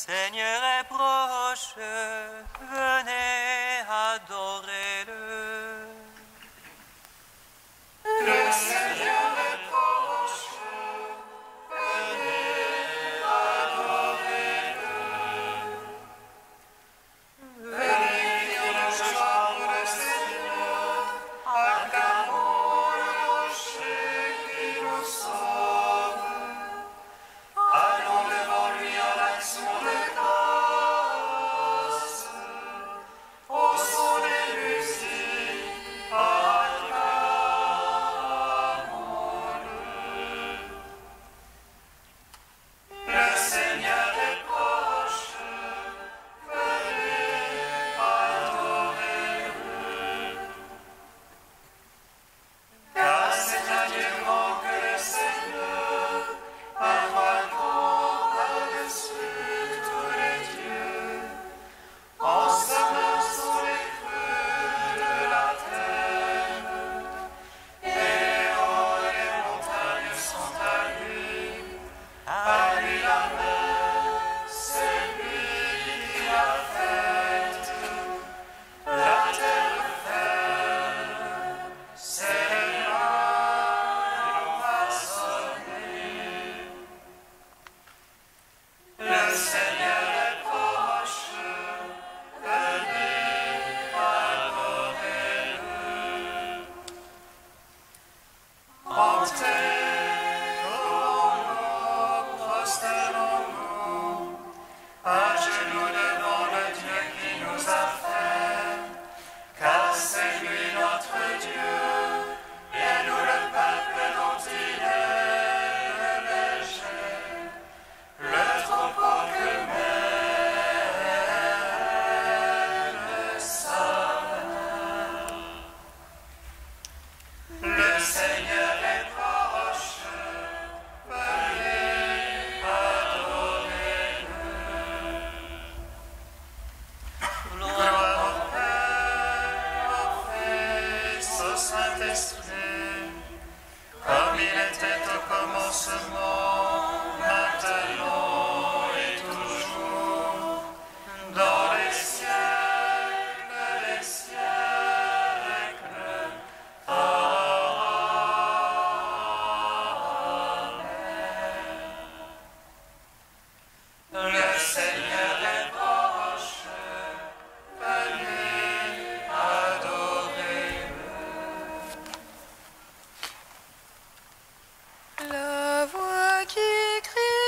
Seigneur est proche, venez adorer-le. Le Seigneur est proche, venez adorer-le. Venez dire le chant pour le Seigneur, acclamons le rocher qui nous sauve. Allons devant lui en action de grâce, au son des musiques, acclamons-le. Le Seigneur est proche, venez adorer-le. Car c'est un Dieu grand que le Seigneur, un roi grand par-dessus tous les dieux. En sa main sont les creux de la terre, et les hauts et les montagnes sont à lui. À lui la mer, c'est lui qui l'a faite. La terre ferme, c'est les mains l'ont façonnée. Le Seigneur est proche, venez adorer-le. Entrez, louons-nous, prosternons-nous, à genoux devant le Dieu qui nous a fait, car c'est lui notre Dieu, et nous le peuple dont il est le berger, le troupeau que mène sa main. Le Seigneur est proche, venez adorer-le. Gloire au Père, au Fils, au Saint-Esprit, comme il était au commencement, maintenant et toujours, dans les siècles des siècles. Amen. Le Seigneur est proche, venez adorer-le. La voix qui crie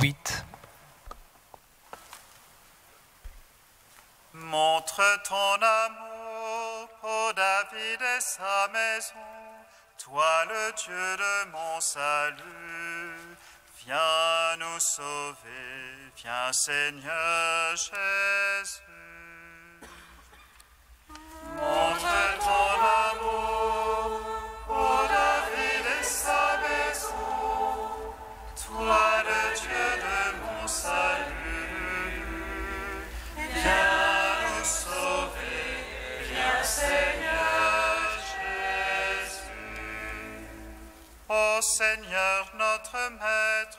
8. Montre ton amour pour David et sa maison, toi le Dieu de mon salut. Viens nous sauver, viens Seigneur Jésus. Montre ton amour pour David et sa maison, toi le Dieu de mon salut. Viens nous sauver, viens Seigneur Jésus. Ô Seigneur notre Maître,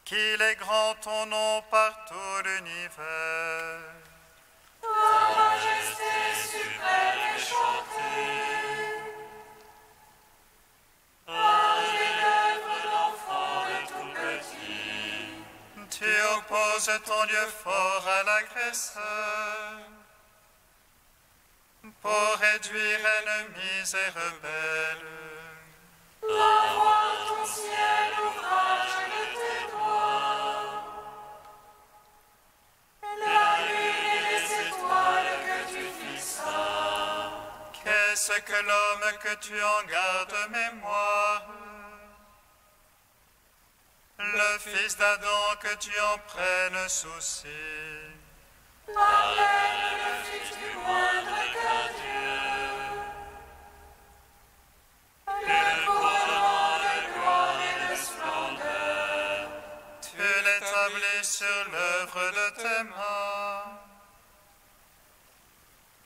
qu'il est grand ton nom par tout l'univers. Ta majesté suprême est chantée par les lèvres d'enfants de tout petit. Tu opposes ton Dieu fort à l'agresseur pour réduire ennemis et rebelles. Envoie ton ciel, ouvrage de tes doigts, la lune et les étoiles que tu fixas. Qu'est-ce que l'homme que tu en gardes mémoire? Le fils d'Adam que tu en prennes souci. Par elle ne fus-tu moindre qu'un Dieu. Le couronnement de gloire et de splendeur. Tu l'établis sur l'œuvre de tes mains.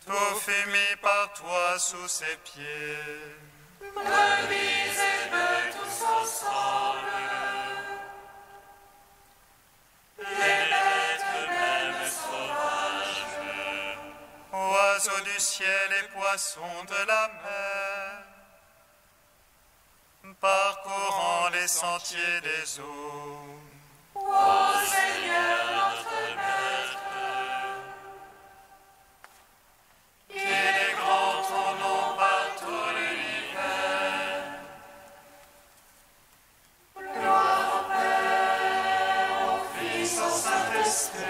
Tout fut mis par toi sous ses pieds. Brebis et bœufs tous ensemble. Les bêtes même sauvages. Oiseaux du ciel et poissons de la mer, parcourant les sentiers des eaux. Ô Seigneur notre Maître, Qu'il est grand ton nom par tout l'univers. gloire au Père, au Fils, Au Saint-Esprit,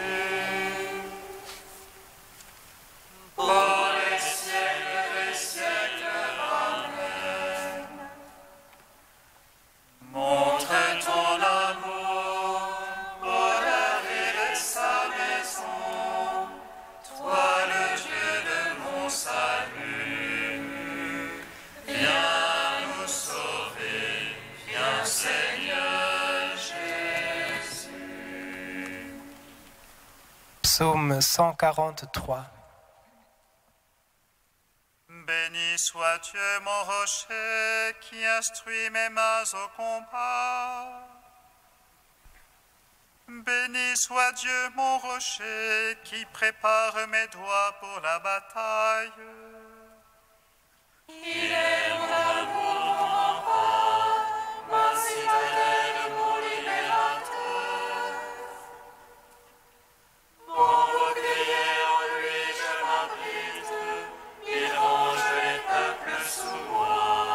pour les siècles des siècles. Amen. Montre ton amour pour David et sa maison, toi le Dieu de mon salut. Viens nous sauver, viens Seigneur Jésus. Psaume 143. Béni soit Dieu mon rocher qui instruit mes mains au combat. Béni soit Dieu mon rocher qui prépare mes doigts pour la bataille. il est mon amour, mon rempart, ma citadelle, mon libérateur. Mon bouclier en lui je m'abrite, il range les peuples sous moi.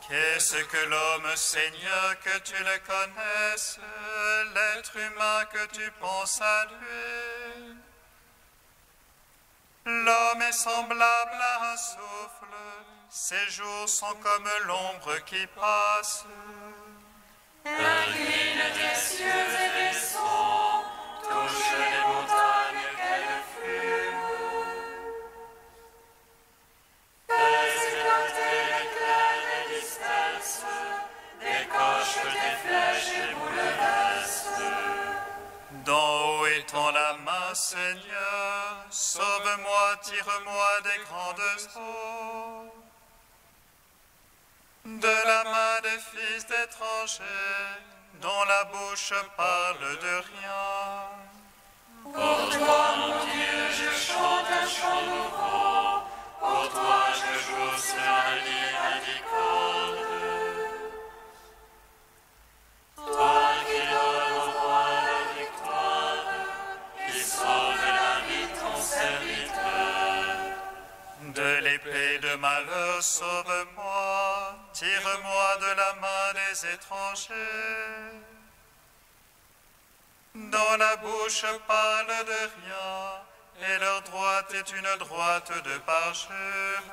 Qu'est-ce que l'homme, Seigneur, que tu le connaisses, l'être humain que tu penses à lui? L'homme est semblable à un souffle, ses jours sont comme l'ombre qui passe. Incline des cieux et des sons, touche les montagnes qu'elles fument. Fais éclater l'éclair et disperse, décoche tes flèches et bouleverse. D'en haut étend la main, Seigneur, sauve-moi, tire-moi des grandes eaux. De la main des fils d'étrangers, dont la bouche parle de rien. Pour toi, mon Dieu, je chante un chant nouveau. Pour toi, je joue sur un lyre à 10 cordes. Toi qui donnes au roi la victoire, qui sauve la vie de ton serviteur. De l'épée de malheur, sauve-moi, tire-moi de la main des étrangers. dont la bouche parle de rien, et leur droite est une droite de parjure.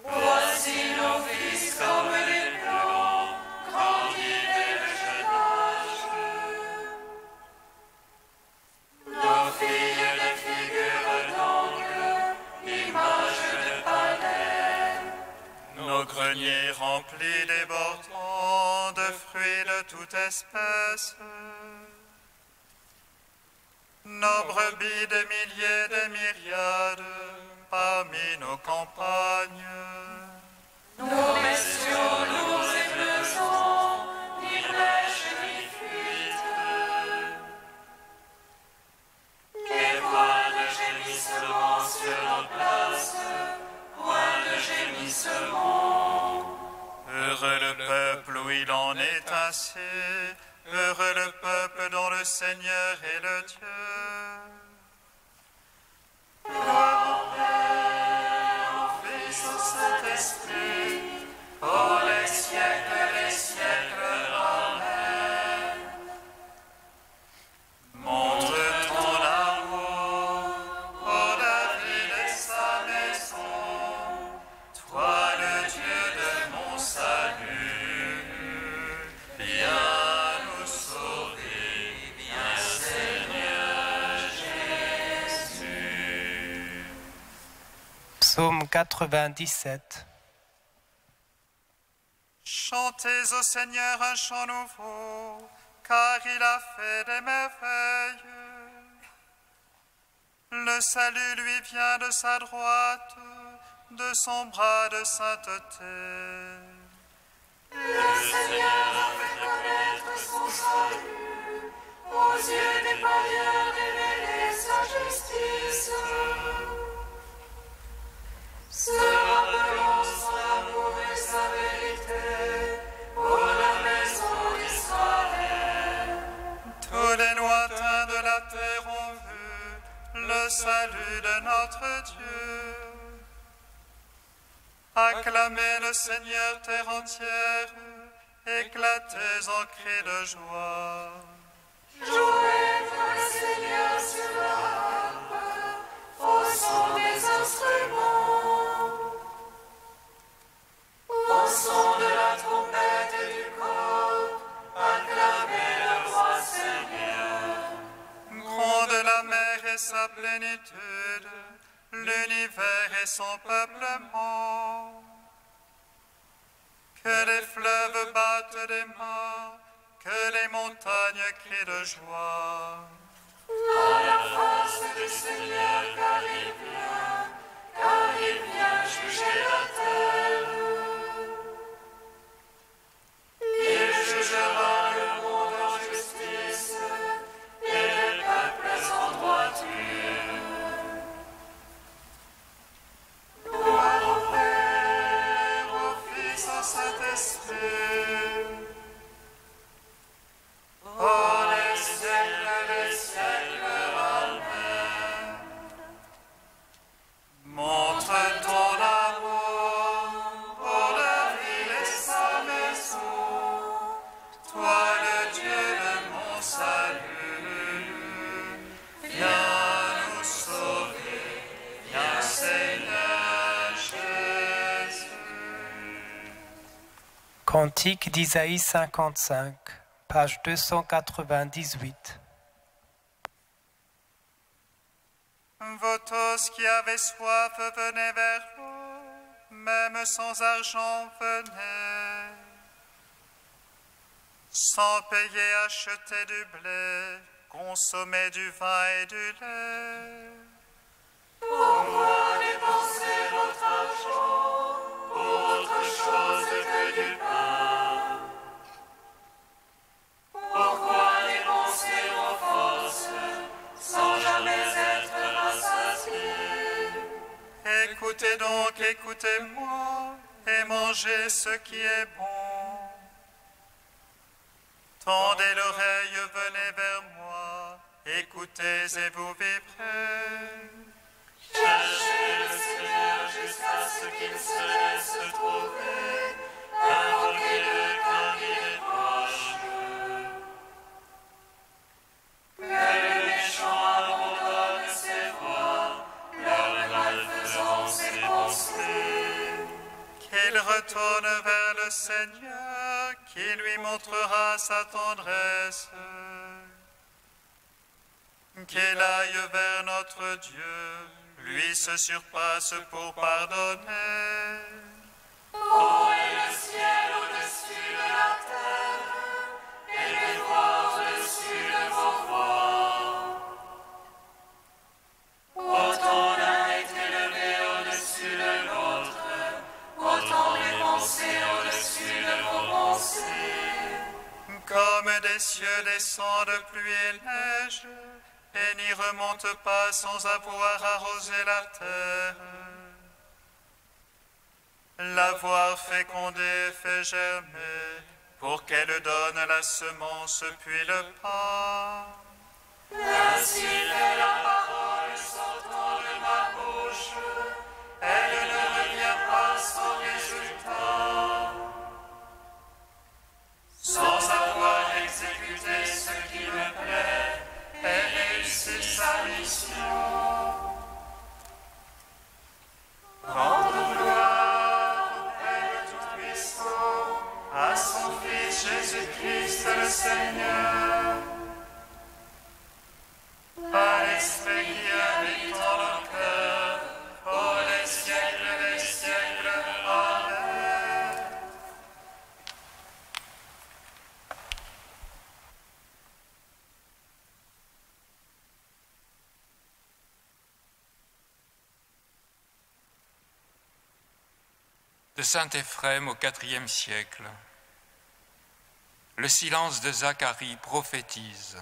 Voici nos fils comme les blancs, grandis dès le jeune âge. Nos filles des figures d'angle, images de palais. Nos greniers remplis débordant de fruits de toute espèce. Nos brebis des milliers, des myriades, parmi nos campagnes. Nos bestiaux lourds et pesants, ni brèche ni fuite. Les points de gémissement sur nos places, points de gémissement. Heureux le peuple où il en est ainsi, heureux le peuple dont le Seigneur est le Dieu. Gloire au Père, au Fils, au Saint-Esprit, pour les siècles des siècles. Amen. Montre ton amour pour David et sa maison, toi le Dieu de mon salut. Viens nous sauver, viens Seigneur Jésus. Psaume 97. Chantez au Seigneur un chant nouveau, car il a fait des merveilles. Le salut lui vient de sa droite, de son bras de sainteté. Le Seigneur a fait connaître son salut, aux yeux des païens révéler sa justice. Se rappelant son amour et sa vérité, pour la maison d'Israël. Tous les lointains de la terre ont vu le salut de notre Dieu. Acclamez le Seigneur terre entière, éclatez en cris de joie. Jouez-vous le Seigneur sur la harpe, au son des instruments, au son de la trompette et du cor, acclamez le roi Seigneur. Gronde la mer et sa plénitude, l'univers et son peuplement. Que les fleuves battent des mains, que les montagnes crient de joie. À la face du Seigneur, car il vient juger la terre. Il jugera le monde en justice et les peuples en droiture. Gloire au Père, au Fils, au Saint-Esprit. Pour les siècles des siècles. Amen. Montre ton amour pour David et sa maison, toi le Dieu de mon salut. Viens nous sauver, viens Seigneur Jésus. Cantique d'Isaïe 55, page 298. Vous tous qui avez soif, venez vers l'eau, même sans argent, venez. Sans payer, achetez du blé, consommez du vin et du lait. Pourquoi dépenser votre argent pour autre chose que du pain? Pourquoi dépenser vos forces sans jamais être rassasiés? Écoutez donc, écoutez-moi, et mangez ce qui est bon. Tendez l'oreille, venez vers moi, écoutez et vous vivrez. Cherchez le Seigneur jusqu'à ce qu'il se laisse trouver, invoquez-le car il est proche. retourne vers le Seigneur, qui lui montrera sa tendresse. Qu'il aille vers notre Dieu, lui se surpasse pour pardonner. Ô est le ciel au-dessus de la terre, et les voies au-dessus de vos voies. Autant l'un est élevé au-dessus de l'autre, autant les pensées au-dessus de vos pensées. Comme des cieux descendent pluie et neige, et n'y remontent pas sans avoir arrosé la terre. L'avoir fécondée fait germer, pour qu'elle donne la semence puis le pain. Ainsi fait la parole sortant de ma bouche, elle ne revient pas sans résultat, Sans avoir exécuté ce qui me plaît, elle réussit sa mission. Rendons gloire au Père Tout-Puissant, à son Fils Jésus-Christ le Seigneur, à l'Esprit qui habite en nos cœurs, pour les siècles des siècles. Amen. De saint Éphrem au IVe siècle. Le silence de Zacharie prophétise.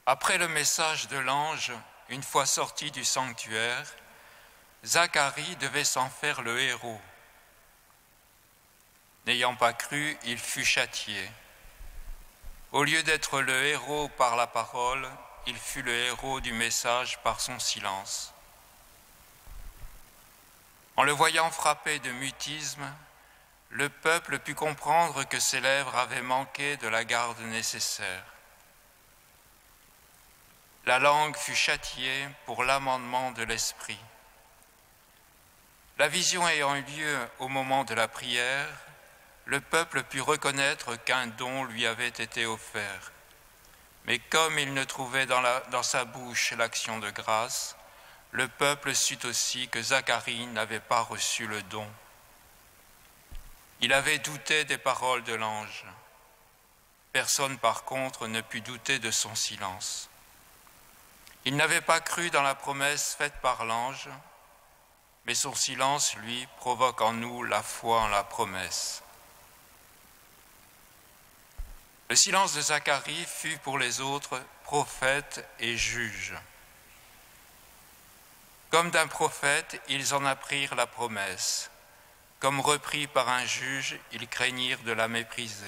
Après le message de l'ange, une fois sorti du sanctuaire, Zacharie devait s'en faire le héros. N'ayant pas cru, il fut châtié. Au lieu d'être le héros par la parole, il fut le héros du message par son silence. En le voyant frappé de mutisme, le peuple put comprendre que ses lèvres avaient manqué de la garde nécessaire. La langue fut châtiée pour l'amendement de l'esprit. La vision ayant eu lieu au moment de la prière, le peuple put reconnaître qu'un don lui avait été offert. Mais comme il ne trouvait dans sa bouche l'action de grâce, le peuple sut aussi que Zacharie n'avait pas reçu le don. Il avait douté des paroles de l'ange. Personne, par contre, ne put douter de son silence. Il n'avait pas cru dans la promesse faite par l'ange, mais son silence, lui, provoque en nous la foi en la promesse. Le silence de Zacharie fut pour les autres prophète et juge. Comme d'un prophète, ils en apprirent la promesse. Comme repris par un juge, ils craignirent de la mépriser.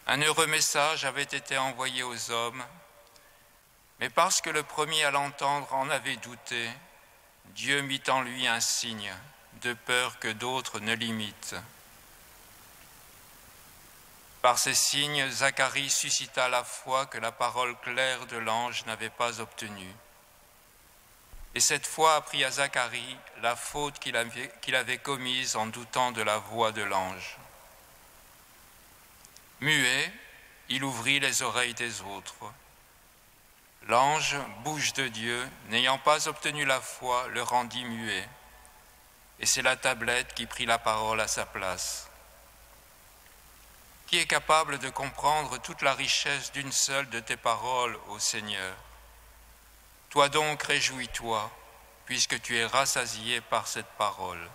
Un heureux message avait été envoyé aux hommes, mais parce que le premier à l'entendre en avait douté, Dieu mit en lui un signe, de peur que d'autres ne l'imitent. Par ces signes, Zacharie suscita la foi que la parole claire de l'ange n'avait pas obtenue. Et cette foi apprit à Zacharie la faute qu'il avait commise en doutant de la voix de l'ange. Muet, il ouvrit les oreilles des autres. L'ange, bouche de Dieu, n'ayant pas obtenu la foi, le rendit muet. Et c'est la tablette qui prit la parole à sa place. Qui est capable de comprendre toute la richesse d'une seule de tes paroles, ô Seigneur ? Toi donc, réjouis-toi, puisque tu es rassasié par cette parole.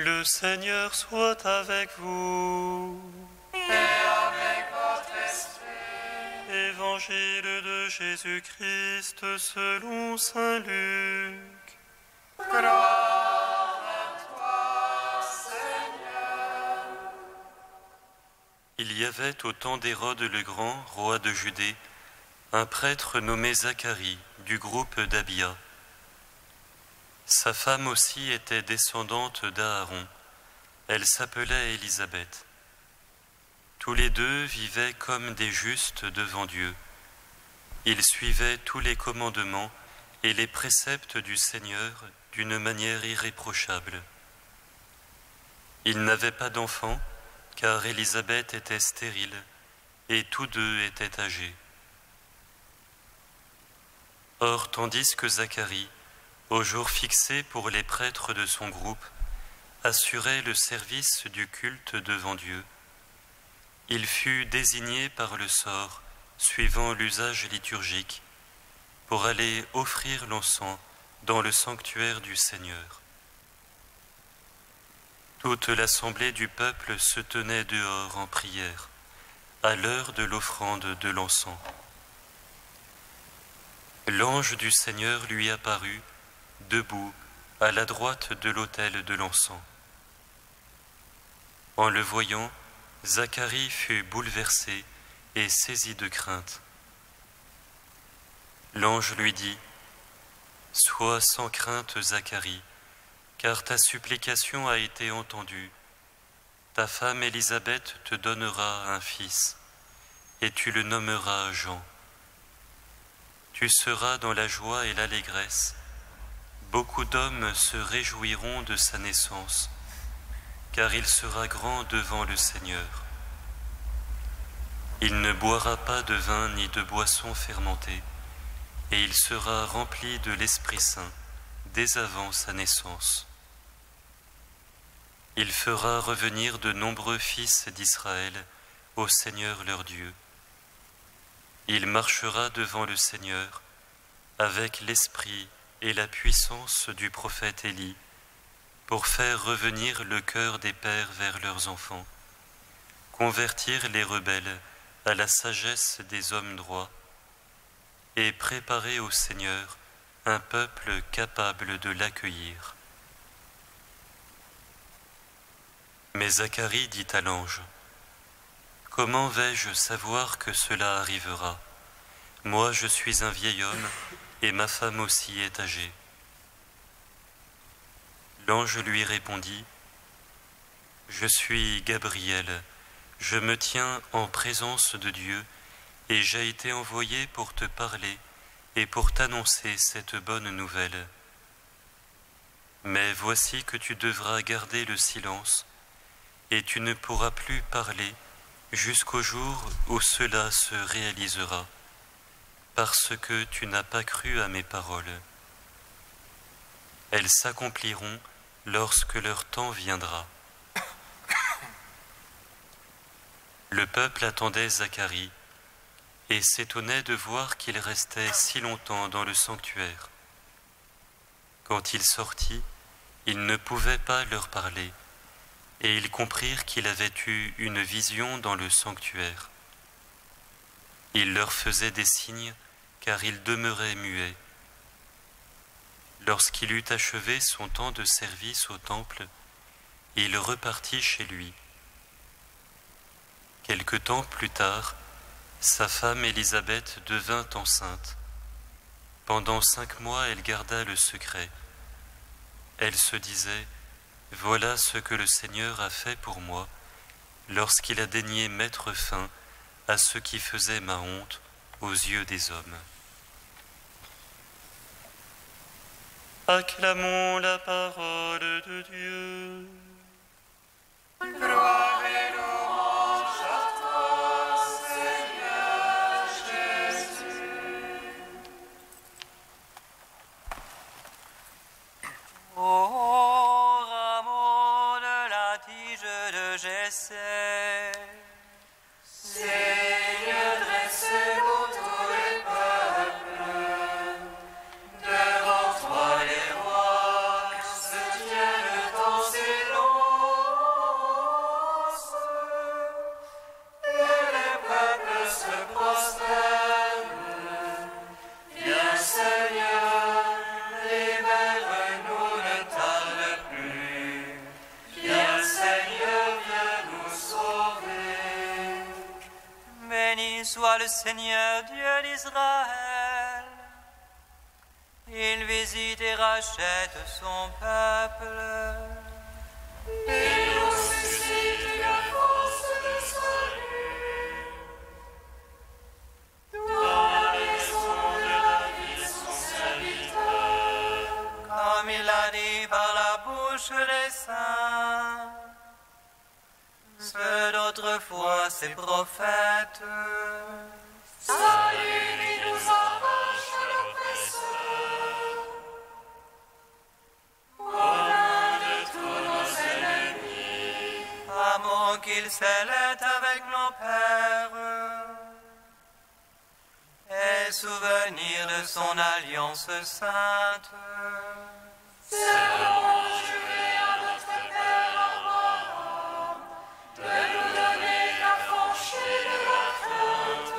Le Seigneur soit avec vous. Et avec votre esprit. Évangile de Jésus-Christ selon saint Luc. Gloire à toi, Seigneur. Il y avait au temps d'Hérode le Grand, roi de Judée, un prêtre nommé Zacharie, du groupe d'Abia. Sa femme aussi était descendante d'Aaron. Elle s'appelait Élisabeth. Tous les deux vivaient comme des justes devant Dieu. Ils suivaient tous les commandements et les préceptes du Seigneur d'une manière irréprochable. Ils n'avaient pas d'enfants, car Élisabeth était stérile, et tous deux étaient âgés. Or, tandis que Zacharie, au jour fixé pour les prêtres de son groupe, assurait le service du culte devant Dieu, il fut désigné par le sort, suivant l'usage liturgique, pour aller offrir l'encens dans le sanctuaire du Seigneur. Toute l'assemblée du peuple se tenait dehors en prière, à l'heure de l'offrande de l'encens. L'ange du Seigneur lui apparut, debout, à la droite de l'autel de l'encens. En le voyant, Zacharie fut bouleversé et saisi de crainte. L'ange lui dit : « Sois sans crainte, Zacharie, car ta supplication a été entendue. Ta femme Élisabeth te donnera un fils, et tu le nommeras Jean. Tu seras dans la joie et l'allégresse. Beaucoup d'hommes se réjouiront de sa naissance, car il sera grand devant le Seigneur. Il ne boira pas de vin ni de boisson fermentée, et il sera rempli de l'Esprit Saint dès avant sa naissance. Il fera revenir de nombreux fils d'Israël au Seigneur leur Dieu. Il marchera devant le Seigneur avec l'esprit et la puissance du prophète Élie, pour faire revenir le cœur des pères vers leurs enfants, convertir les rebelles à la sagesse des hommes droits, et préparer au Seigneur un peuple capable de l'accueillir. Mais Zacharie dit à l'ange : « Comment vais-je savoir que cela arrivera ? Moi, je suis un vieil homme, et ma femme aussi est âgée. » L'ange lui répondit : « Je suis Gabriel, je me tiens en présence de Dieu, et j'ai été envoyé pour te parler et pour t'annoncer cette bonne nouvelle. Mais voici que tu devras garder le silence, et tu ne pourras plus parler jusqu'au jour où cela se réalisera, parce que tu n'as pas cru à mes paroles. Elles s'accompliront lorsque leur temps viendra. » Le peuple attendait Zacharie et s'étonnait de voir qu'il restait si longtemps dans le sanctuaire. Quand il sortit, il ne pouvait pas leur parler, et ils comprirent qu'il avait eu une vision dans le sanctuaire. Il leur faisait des signes, car il demeurait muet. Lorsqu'il eut achevé son temps de service au temple, il repartit chez lui. Quelque temps plus tard, sa femme Élisabeth devint enceinte. Pendant 5 mois, elle garda le secret. Elle se disait : « Voilà ce que le Seigneur a fait pour moi, lorsqu'il a daigné mettre fin à ce qui faisait ma honte aux yeux des hommes. » Acclamons la parole de Dieu. Gloire et louange à toi, Seigneur Jésus. Ô rameau de la tige de Jessé, Seigneur, dressez-vous tous les peuples. Devant toi les rois se tiennent dans ces longs Seigneur Dieu d'Israël. Il visite et rachète son peuple. Il nous suscite la force de salut. Dans la maison de David, son serviteur. Comme il a dit par la bouche des saints, ceux d'autrefois ses prophètes. Salut qui nous arrache à l'oppresseur. Aux mains de tous nos ennemis. Amour qu'il scellait avec nos pères, et souvenir de son alliance sainte. Serment juré à notre Père Abraham, de nous donner l'affranchie de la crainte,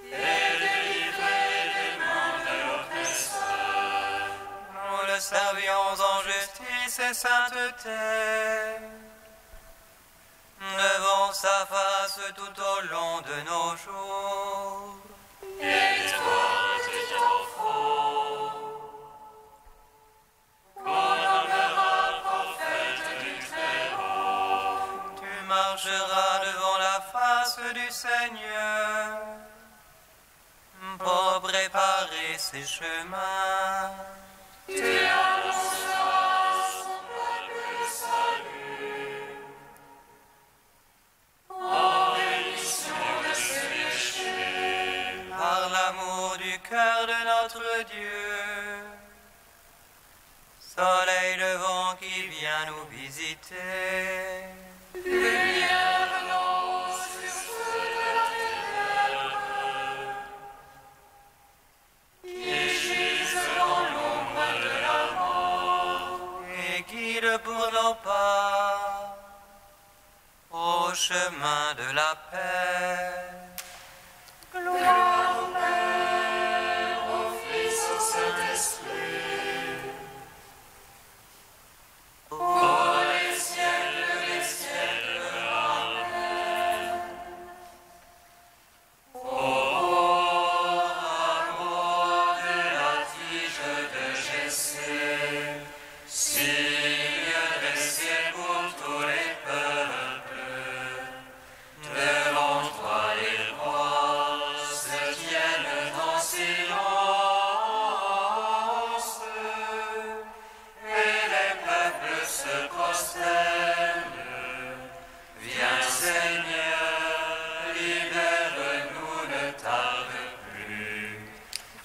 et délivrer des mains de l'oppresseur. Nous le servions en justice et sainteté, devant sa face tout au long de nos jours. Et toi, petit enfant, qu'on nommera prophète du Très-Haut, Tu marcheras devant la face du Seigneur pour préparer ses chemins. tu annonceras à son peuple le salut, en rémission de ses péchés. Par l'amour du cœur de notre Dieu, soleil levant qui vient nous visiter. Lumière venant sur ceux de la ténèbre, qui gisent dans l'ombre de la mort. Et guide pour nos pas au chemin de la paix. Gloire au Père, au Fils, au Saint-Esprit, pour les siècles des siècles. Amen. Ô amour de la tige de Jessé, signe dressé pour tous les peuples, devant toi les rois se tiennent en silence, et les peuples se prosternent. Viens Seigneur, libère-nous, ne tarde plus.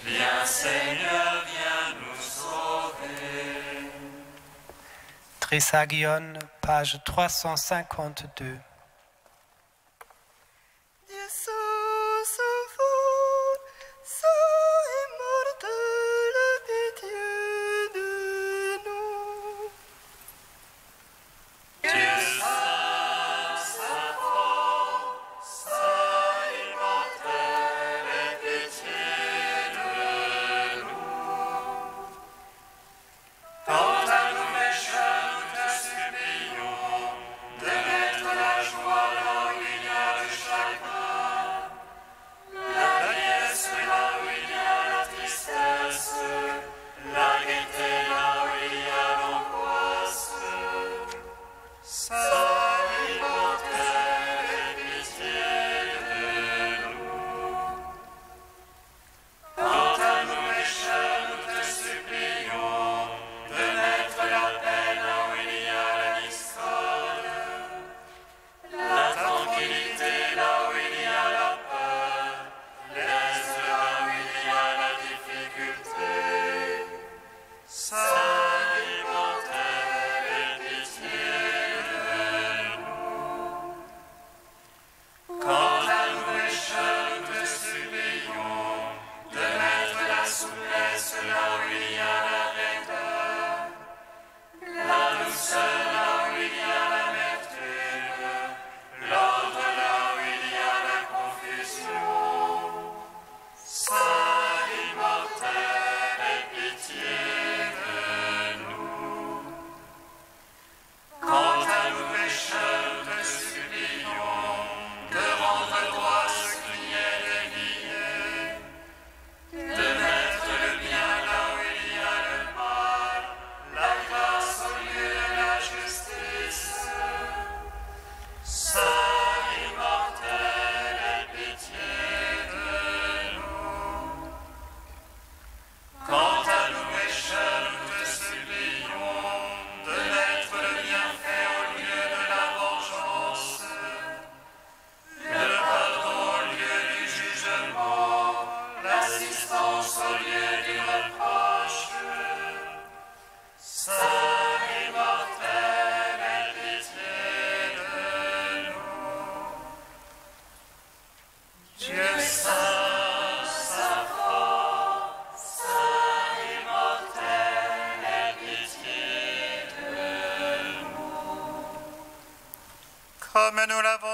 Viens Seigneur, viens nous sauver. Trisagion, page 352. Jesús, enfant, saint et mortel, pitié de nous. Quant à nous pécheurs, nous te supplions de mettre la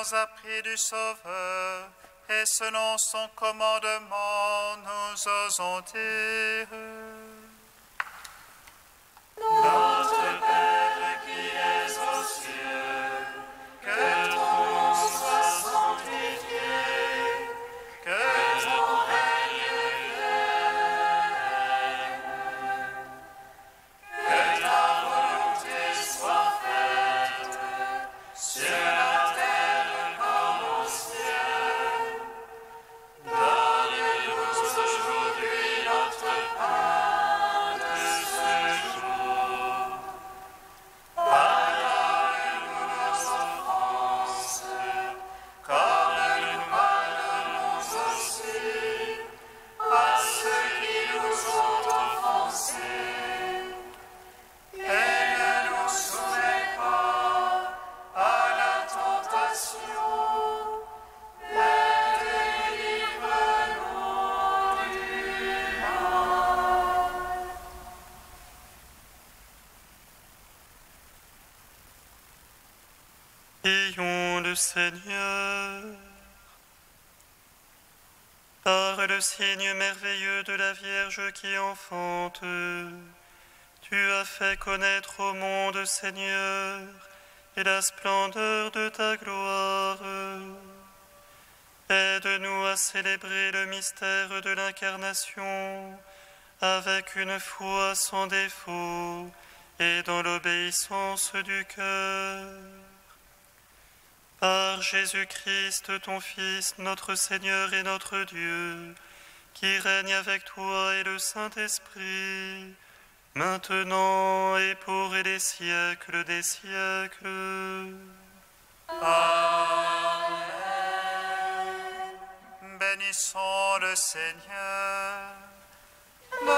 avons appris du Sauveur, et selon son commandement, nous osons dire: Notre Père qui es aux cieux, que ton nom soit sanctifié, que ton règne vienne, que ta volonté soit faite, sur la terre comme au ciel. Donne-nous aujourd'hui notre pain de ce jour. Pardonne-nous nos offenses, comme nous pardonnons aussi à ceux qui nous ont offensés. Et ne nous soumets pas à la tentation, mais délivre-nous du mal. Prions le Seigneur. Par le signe merveilleux de la Vierge qui enfante, tu as fait connaître au monde, Seigneur, et la splendeur de ta gloire. Aide-nous à célébrer le mystère de l'incarnation avec une foi sans défaut et dans l'obéissance du cœur. Par Jésus-Christ, ton Fils, notre Seigneur et notre Dieu, qui règne avec toi et le Saint-Esprit, maintenant et pour les siècles des siècles. Amen. Bénissons le Seigneur. Nous